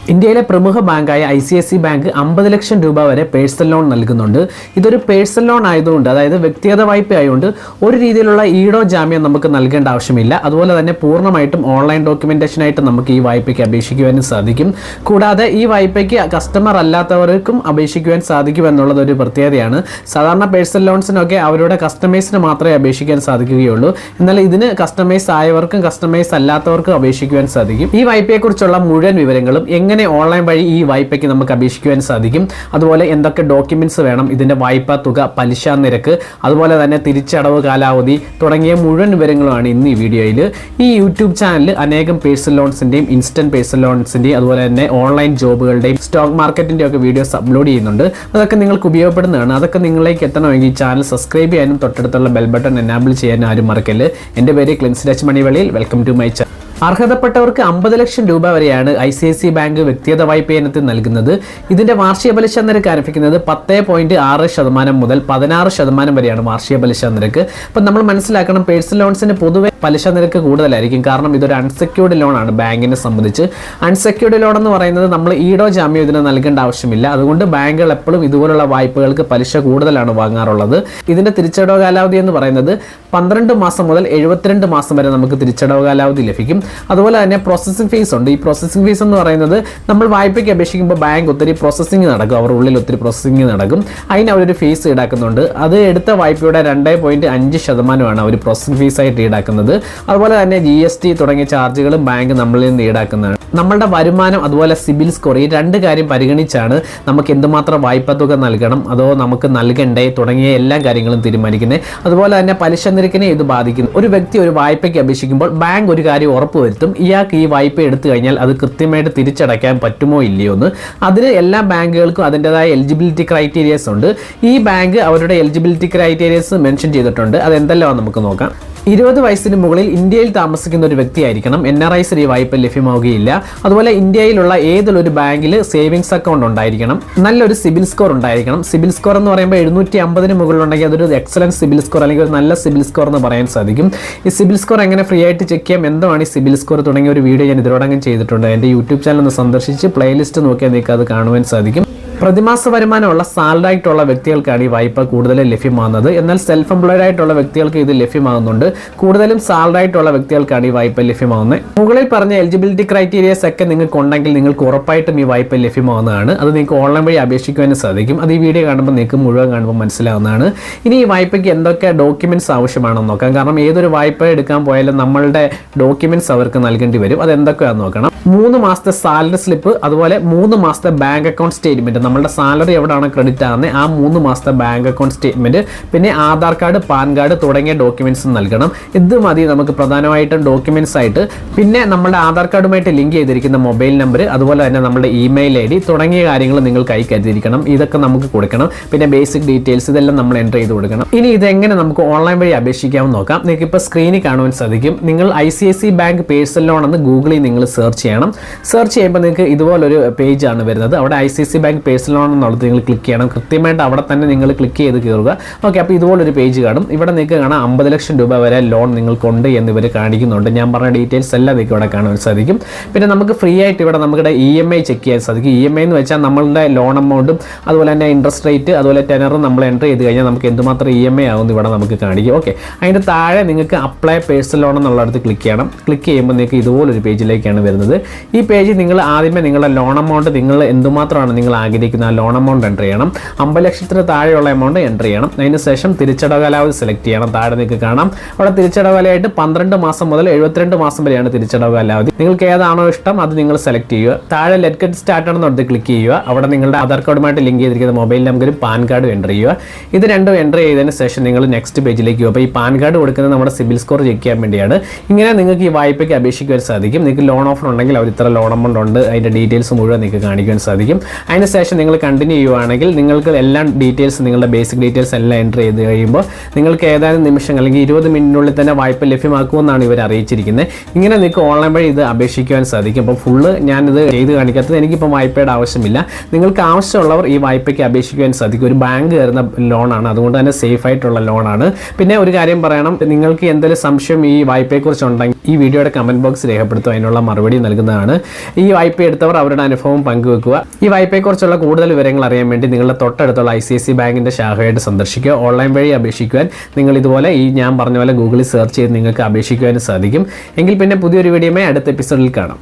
ഇന്ത്യയിലെ പ്രമുഖ ബാങ്കായ ICICI bank 50 lakh രൂപ വരെ പേഴ്സണൽ ലോൺ നൽകുന്നുണ്ട്. ഇതൊരു പേഴ്സണൽ ലോൺ ആയതുകൊണ്ട്, അതായത് വ്യക്തിഗത വായ്പ ആയതുകൊണ്ട് ഒരു രീതിയിലുള്ള ഈടോ ജാമ്യം നമുക്ക് നൽകേണ്ട ആവശ്യമില്ല. അതുപോലെ തന്നെ പൂർണ്ണമായിട്ടും ഓൺലൈൻ ഡോക്യുമെന്റേഷൻ ആയിട്ട് നമുക്ക് ഈ വായ്പയ്ക്ക് അപേക്ഷിക്കുവാനും സാധിക്കും. കൂടാതെ ഈ വായ്പയ്ക്ക് കസ്റ്റമർ അല്ലാത്തവർക്കും അപേക്ഷിക്കുവാൻ സാധിക്കും എന്നുള്ളത് ഒരു പ്രത്യേകതയാണ്. സാധാരണ പേഴ്സണൽ ലോൺസിനൊക്കെ അവരുടെ കസ്റ്റമേഴ്സിന് മാത്രമേ അപേക്ഷിക്കാൻ സാധിക്കുകയുള്ളൂ. എന്നാൽ ഇതിന് കസ്റ്റമൈസ് ആയവർക്കും കസ്റ്റമൈസ് അല്ലാത്തവർക്കും അപേക്ഷിക്കുവാൻ സാധിക്കും. ഈ വായ്പയെക്കുറിച്ചുള്ള മുഴുവൻ വിവരങ്ങളും എങ്ങനെ ഓൺലൈൻ വഴി ഈ വായ്പയ്ക്ക് നമുക്ക് അപേക്ഷിക്കുവാൻ സാധിക്കും, അതുപോലെ എന്തൊക്കെ ഡോക്യുമെന്റ്സ് വേണം, ഇതിന്റെ വായ്പാ തുക, പലിശ നിരക്ക്, അതുപോലെ തന്നെ തിരിച്ചടവ് കാലാവധി തുടങ്ങിയ മുഴുവൻ വിവരങ്ങളുമാണ് ഇന്ന് ഈ വീഡിയോയിൽ. ഈ യൂട്യൂബ് ചാനലിൽ അനേകം പേഴ്സണൽ ലോൺസിന്റെയും ഇൻസ്റ്റന്റ് പേഴ്സണൽ ലോൺസിന്റെയും അതുപോലെ തന്നെ ഓൺലൈൻ ജോബുകളുടെയും സ്റ്റോക്ക് മാർക്കറ്റിന്റെ ഒക്കെ വീഡിയോസ് അപ്ലോഡ് ചെയ്യുന്നുണ്ട്. അതൊക്കെ നിങ്ങൾക്ക് ഉപയോഗപ്പെടുന്നതാണ്. അതൊക്കെ നിങ്ങളിലേക്ക് എത്തണമെങ്കിൽ ചാനൽ സബ്സ്ക്രൈബ് ചെയ്യാനും തൊട്ടടുത്തുള്ള ബെൽ ബട്ടൺ എനാബിൾ ചെയ്യാനും ആരും മറക്കല്ല്. എൻ്റെ പേര് ക്ലിൻസ് ഡച്ച് മണിവെളിയിൽ. Welcome to my channel. അർഹതപ്പെട്ടവർക്ക് 50 ലക്ഷം രൂപ വരെയാണ് ICICI ബാങ്ക് വ്യക്തിഗത വായ്പ ഇനത്തിൽ നൽകുന്നത്. ഇതിന്റെ വാർഷിക പലിശ നിരക്ക് ആരംഭിക്കുന്നത് 10.6% മുതൽ 16% വരെയാണ് വാർഷിക പലിശ നിരക്ക്. അപ്പം നമ്മൾ മനസ്സിലാക്കണം, പേഴ്സണൽ ലോൺസിന് പൊതുവെ പലിശ നിരക്ക് കൂടുതലായിരിക്കും. കാരണം ഇതൊരു അൺസെക്യൂർഡ് ലോൺ ആണ്. ബാങ്കിനെ സംബന്ധിച്ച് അൺസെക്യൂർഡ് ലോൺ എന്ന് പറയുന്നത് നമ്മൾ ഈടോ ജാമ്യം ഇതിന് നൽകേണ്ട ആവശ്യമില്ല. അതുകൊണ്ട് ബാങ്കുകൾ എപ്പോഴും ഇതുപോലുള്ള വായ്പകൾക്ക് പലിശ കൂടുതലാണ് വാങ്ങാറുള്ളത്. ഇതിന്റെ തിരിച്ചടവ് കാലാവധി എന്ന് പറയുന്നത് 12 മാസം മുതൽ 72 മാസം വരെ നമുക്ക് തിരിച്ചടവ് കാലാവധി ലഭിക്കും. അതുപോലെ തന്നെ പ്രോസസ്സിംഗ് ഫീസ് ഉണ്ട്. ഈ പ്രോസസ്സിംഗ് ഫീസ് എന്ന് പറയുന്നത് നമ്മൾ വായ്പയ്ക്ക് അപേക്ഷിക്കുമ്പോൾ ബാങ്ക് ഒത്തിരി പ്രോസസ്സിംഗ് നടക്കും, അവർ ഉള്ളിൽ ഒത്തിരി പ്രോസസ്സിംഗ് നടക്കും. അതിന് അവരൊരു ഫീസ് ഈടാക്കുന്നുണ്ട്. അത് എടുത്ത വായ്പയുടെ 2.5% അവർ പ്രോസസ്സിംഗ് ഫീസായിട്ട് ഈടാക്കുന്നത്. അതുപോലെ തന്നെ GST തുടങ്ങിയ ചാർജുകളും ബാങ്ക് നമ്മളിൽ നിന്ന് ഈടാക്കുന്നതാണ്. നമ്മളുടെ വരുമാനം അതുപോലെ സിബിൽ സ്കോർ, ഈ രണ്ട് കാര്യം പരിഗണിച്ചാണ് നമുക്ക് എന്തുമാത്രം വായ്പ തുക നൽകണം, അതോ നമുക്ക് നൽകണ്ടേ തുടങ്ങിയ എല്ലാ കാര്യങ്ങളും തീരുമാനിക്കുന്നത്. അതുപോലെ തന്നെ പലിശ നിരക്കിനെ ഇത് ബാധിക്കുന്നു. ഒരു വ്യക്തി ഒരു വായ്പയ്ക്ക് അപേക്ഷിക്കുമ്പോൾ ബാങ്ക് ഒരു കാര്യം ഉറപ്പുവരുത്തും, ഇയാൾക്ക് ഈ വായ്പ എടുത്തു കഴിഞ്ഞാൽ അത് കൃത്യമായിട്ട് തിരിച്ചടയ്ക്കാൻ പറ്റുമോ ഇല്ലയോ എന്ന്. അതിന് എല്ലാ ബാങ്കുകൾക്കും അതിൻ്റെതായ എലിജിബിലിറ്റി ക്രൈറ്റീരിയസ് ഉണ്ട്. ഈ ബാങ്ക് അവരുടെ എലിജിബിലിറ്റി ക്രൈറ്റീരിയസ് മെൻഷൻ ചെയ്തിട്ടുണ്ട്. അത് എന്തെല്ലാം നമുക്ക് നോക്കാം. 20 വയസ്സിന് മുകളിൽ ഇന്ത്യയിൽ താമസിക്കുന്ന ഒരു വ്യക്തിയായിരിക്കണം. NRIs ഈ വായ്പ ലഭ്യമാവുകയില്ല. അതുപോലെ ഇന്ത്യയിലുള്ള ഏതൊരു ബാങ്കിൽ സേവിങ്സ് അക്കൗണ്ട് ഉണ്ടായിരിക്കണം. നല്ലൊരു സിബിൽ സ്കോർ ഉണ്ടായിരിക്കണം. സിബിൽ സ്കോർ എന്ന് പറയുമ്പോൾ 750 മുകളിലുണ്ടെങ്കിൽ അതൊരു എക്സലന്റ് സിബിൽ സ്കോർ അല്ലെങ്കിൽ ഒരു നല്ല സിബിൽ സ്കോർ എന്ന് പറയാൻ സാധിക്കും. ഈ സിബിൽ സ്കോർ എങ്ങനെ ഫ്രീ ആയിട്ട് ചെക്ക് ചെയ്യാം, എന്താണ് ഈ സിബിൽ സ്കോർ തുടങ്ങിയ ഒരു വീഡിയോ ഞാൻ ഇതിനോടകം ചെയ്തിട്ടുണ്ട്. എൻ്റെ യൂട്യൂബ് ചാനൽ ഒന്ന് സന്ദർശിച്ച് പ്ലേലിസ്റ്റ് നോക്കിയാൽ നിങ്ങൾക്ക് അത് കാണുവാൻ സാധിക്കും. പ്രതിമാസ വരുമാനമുള്ള സാലറി ആയിട്ടുള്ള വ്യക്തികൾക്കാണ് ഈ വായ്പ കൂടുതലും ലഭ്യമാകുന്നത്. എന്നാൽ സെൽഫ് എംപ്ലോയിഡ് ആയിട്ടുള്ള വ്യക്തികൾക്ക് ഇത് ലഭ്യമാകുന്നുണ്ട്. കൂടുതലും സാലറി ആയിട്ടുള്ള വ്യക്തികൾക്കാണ് ഈ വായ്പ ലഭ്യമാകുന്നത്. മുകളിൽ പറഞ്ഞ എലിജിബിലിറ്റി ക്രൈറ്റീരിയസ് ഒക്കെ നിങ്ങൾക്ക് ഉണ്ടെങ്കിൽ നിങ്ങൾക്ക് ഉറപ്പായിട്ടും ഈ വായ്പ ലഭ്യമാകുന്നതാണ്. അത് നിങ്ങൾക്ക് ഓൺലൈൻ വഴി അപേക്ഷിക്കുവാനും സാധിക്കും. അത് ഈ വീഡിയോ കാണുമ്പോൾ നിങ്ങൾക്ക് മുഴുവൻ കാണുമ്പോൾ മനസ്സിലാവുന്നതാണ്. ഇനി ഈ വായ്പയ്ക്ക് എന്തൊക്കെ ഡോക്യുമെന്റ്സ് ആവശ്യമാണെന്ന് നോക്കാം. കാരണം ഏതൊരു വായ്പ എടുക്കാൻ പോയാലും നമ്മളുടെ ഡോക്യുമെന്റ്സ് അവർക്ക് നൽകേണ്ടി വരും. അത് എന്തൊക്കെയാണെന്ന് നോക്കണം. 3 മാസത്തെ സാലറി സ്ലിപ്പ്, അതുപോലെ 3 മാസത്തെ ബാങ്ക് അക്കൗണ്ട് സ്റ്റേറ്റ്മെന്റ്, നമ്മളുടെ സാലറി എവിടെയാണ് ക്രെഡിറ്റ് ആകുന്നത് ആ 3 മാസത്തെ ബാങ്ക് അക്കൗണ്ട് സ്റ്റേറ്റ്മെന്റ്, പിന്നെ ആധാർ കാർഡ്, പാൻ കാർഡ് തുടങ്ങിയ ഡോക്യുമെന്റ്സ് നൽകണം. ഇത് മതി നമുക്ക് പ്രധാനമായിട്ടും ഡോക്യുമെന്റ്സ് ആയിട്ട്. പിന്നെ നമ്മുടെ ആധാർ കാർഡുമായിട്ട് ലിങ്ക് ചെയ്തിരിക്കുന്ന മൊബൈൽ നമ്പർ, അതുപോലെ തന്നെ നമ്മുടെ ഇമെയിൽ ID തുടങ്ങിയ കാര്യങ്ങൾ നിങ്ങൾ കൈ കരുതിയിരിക്കണം. ഇതൊക്കെ നമുക്ക് കൊടുക്കണം. പിന്നെ ബേസിക് ഡീറ്റെയിൽസ് ഇതെല്ലാം നമ്മൾ എൻ്റർ ചെയ്ത് കൊടുക്കണം. ഇനി ഇതെങ്ങനെ നമുക്ക് ഓൺലൈൻ വഴി അപേക്ഷിക്കാമെന്ന് നോക്കാം. നിങ്ങൾക്ക് ഇപ്പോൾ സ്ക്രീനിൽ കാണുവാൻ സാധിക്കും. നിങ്ങൾ ICICI ബാങ്ക് പേഴ്സണൽ ലോൺ എന്ന് ഗൂഗിളിൽ നിങ്ങൾ സെർച്ച് ചെയ്യണം. സെർച്ച് ചെയ്യുമ്പോൾ നിങ്ങൾക്ക് ഇതുപോലൊരു പേജ് ആണ് വരുന്നത്. അവിടെ ICICI ബാങ്ക് പേഴ്സണൽ ലോൺ എന്നുള്ളത് നിങ്ങൾ ക്ലിക്ക് ചെയ്യണം. കൃത്യമായിട്ട് അവിടെ തന്നെ നിങ്ങൾ ക്ലിക്ക് ചെയ്ത് കയറുക. ഓക്കെ, അപ്പോൾ ഇതുപോലൊരു പേജ് കാണും. ഇവിടെ നിങ്ങൾക്ക് കാണാം 50 ലക്ഷം രൂപ വരെ ലോൺ നിങ്ങൾക്കുണ്ട് എന്ന് ഇവർ കാണിക്കുന്നുണ്ട്. ഞാൻ പറഞ്ഞ ഡീറ്റെയിൽസ് എല്ലാം നിങ്ങൾക്ക് ഇവിടെ കാണാൻ സാധിക്കും. പിന്നെ നമുക്ക് ഫ്രീ ആയിട്ട് ഇവിടെ നമ്മുടെ EMI ചെക്ക് ചെയ്യാൻ സാധിക്കും. EMI എന്ന് വെച്ചാൽ നമ്മളുടെ ലോൺ എമൗണ്ടും അതുപോലെ തന്നെ ഇൻട്രസ്റ്റ് റേറ്റ് അതുപോലെ ടെനറും നമ്മൾ എൻ്റർ ചെയ്ത് കഴിഞ്ഞാൽ നമുക്ക് എന്തുമാത്രം EMI ആവുമെന്ന് ഇവിടെ നമുക്ക് കാണിക്കും. ഓക്കെ, അതിൻ്റെ താഴെ നിങ്ങൾക്ക് അപ്ലൈ പേഴ്സണൽ ലോൺ എന്നുള്ളടത്ത് ക്ലിക്ക് ചെയ്യണം. ക്ലിക്ക് ചെയ്യുമ്പോൾ നിങ്ങൾക്ക് ഇതുപോലൊരു പേജിലേക്കാണ് വരുന്നത്. ഈ പേജ് നിങ്ങൾ ആദ്യമേ നിങ്ങളുടെ ലോൺ എമൗണ്ട് നിങ്ങൾ എന്തുമാത്രമാണ് നിങ്ങൾ ആഗ്രഹിക്കുന്നത് ആ ലോൺ എമൗണ്ട് എൻ്റർ ചെയ്യണം. 50 ലക്ഷത്തിന് താഴെയുള്ള എമൗണ്ട് എൻ്റർ ചെയ്യണം. അതിനുശേഷം തിരിച്ചടവ് കാലാവധി സെലക്ട് ചെയ്യണം. താഴെ നിങ്ങൾക്ക് കാണാം അവിടെ തിരിച്ചടവ് കാലമായിട്ട് 12 മാസം മുതൽ 72 മാസം വരെയാണ് തിരിച്ചടവ് കാലാവധി. നിങ്ങൾക്ക് ഏതാണോ ഇഷ്ടം അത് നിങ്ങൾ സെലക്ട് ചെയ്യുക. താഴെ ലെറ്റ് ഗെറ്റ് സ്റ്റാർട്ടഡ് എന്നുള്ളത് ക്ലിക്ക് ചെയ്യുക. അവിടെ നിങ്ങളുടെ ആധാർ കാർഡുമായിട്ട് ലിങ്ക് ചെയ്തിരിക്കുന്ന മൊബൈൽ നമ്പറും പാൻ കാർഡും എൻ്റർ ചെയ്യുക. ഇത് രണ്ടും എൻ്റർ ചെയ്തതിന് ശേഷം നിങ്ങൾ നെക്സ്റ്റ് പേജിലേക്ക് പോകും. അപ്പോൾ ഈ പാൻ കാർഡ് കൊടുക്കുന്നത് നമ്മുടെ സിബിൽ സ്കോർ ചെക്ക് ചെയ്യാൻ വേണ്ടിയാണ്. ഇങ്ങനെ നിങ്ങൾക്ക് ഈ വായ്പയ്ക്ക് അപേക്ഷിക്കുവാൻ സാധിക്കും. നിങ്ങൾക്ക് ലോൺ ഓഫർ ഉണ്ടെങ്കിൽ അവർ ഇത്ര ലോൺ എമൗണ്ട് ഉണ്ട് അതിൻ്റെ ഡീറ്റെയിൽസ് മുഴുവൻ നിങ്ങൾക്ക് കാണിക്കാൻ സാധിക്കും. അതിനുശേഷം നിങ്ങൾ കണ്ടിന്യൂ ചെയ്യുവാണെങ്കിൽ നിങ്ങൾക്ക് എല്ലാ ഡീറ്റെയിൽസ് നിങ്ങളുടെ ബേസിക് ഡീറ്റെയിൽസ് എല്ലാം എൻ്റർ ചെയ്ത് കഴിയുമ്പോൾ നിങ്ങൾക്ക് ഏതാനും നിമിഷം അല്ലെങ്കിൽ 20 മിനിറ്റിനുള്ളിൽ തന്നെ വായ്പ ലഭ്യമാക്കുമെന്നാണ് ഇവർ അറിയിച്ചിരിക്കുന്നത്. ഇങ്ങനെ നിങ്ങൾക്ക് ഓൺലൈൻ വഴി ഇത് അപേക്ഷിക്കുവാൻ സാധിക്കും. അപ്പോൾ ഫുള്ള് ഞാനിത് ചെയ്ത് കാണിക്കാത്തത് എനിക്കിപ്പോൾ വായ്പയുടെ ആവശ്യമില്ല. നിങ്ങൾക്ക് ആവശ്യമുള്ളവർ ഈ വായ്പയ്ക്ക് അപേക്ഷിക്കുവാൻ സാധിക്കും. ഒരു ബാങ്ക് തരുന്ന ലോണാണ്, അതുകൊണ്ട് തന്നെ സേഫ് ആയിട്ടുള്ള ലോണാണ്. പിന്നെ ഒരു കാര്യം പറയണം, നിങ്ങൾക്ക് എന്തെങ്കിലും സംശയം ഈ വായ്പയെക്കുറിച്ച് ഉണ്ടെങ്കിൽ ഈ വീഡിയോയുടെ കമൻറ്റ് ബോക്സ് രേഖപ്പെടുത്തും. അതിനുള്ള മറുപടി നൽകും. നൽകുന്നതാണ്. ഈ വായ്പ എടുത്തവർ അവരുടെ അനുഭവം പങ്കുവെക്കുക. ഈ വായ്പയെക്കുറിച്ചുള്ള കൂടുതൽ വിവരങ്ങൾ അറിയാൻ വേണ്ടി നിങ്ങളുടെ തൊട്ടടുത്തുള്ള ICICI ബാങ്കിൻ്റെ ശാഖയായിട്ട് സന്ദർശിക്കുക. ഓൺലൈൻ വഴി അപേക്ഷിക്കുവാൻ നിങ്ങൾ ഇതുപോലെ ഞാൻ പറഞ്ഞ പോലെ ഗൂഗിളിൽ സെർച്ച് ചെയ്ത് നിങ്ങൾക്ക് അപേക്ഷിക്കുവാനും സാധിക്കും. എങ്കിൽ പിന്നെ പുതിയൊരു വീഡിയോയുമായി അടുത്ത എപ്പിസോഡിൽ കാണാം.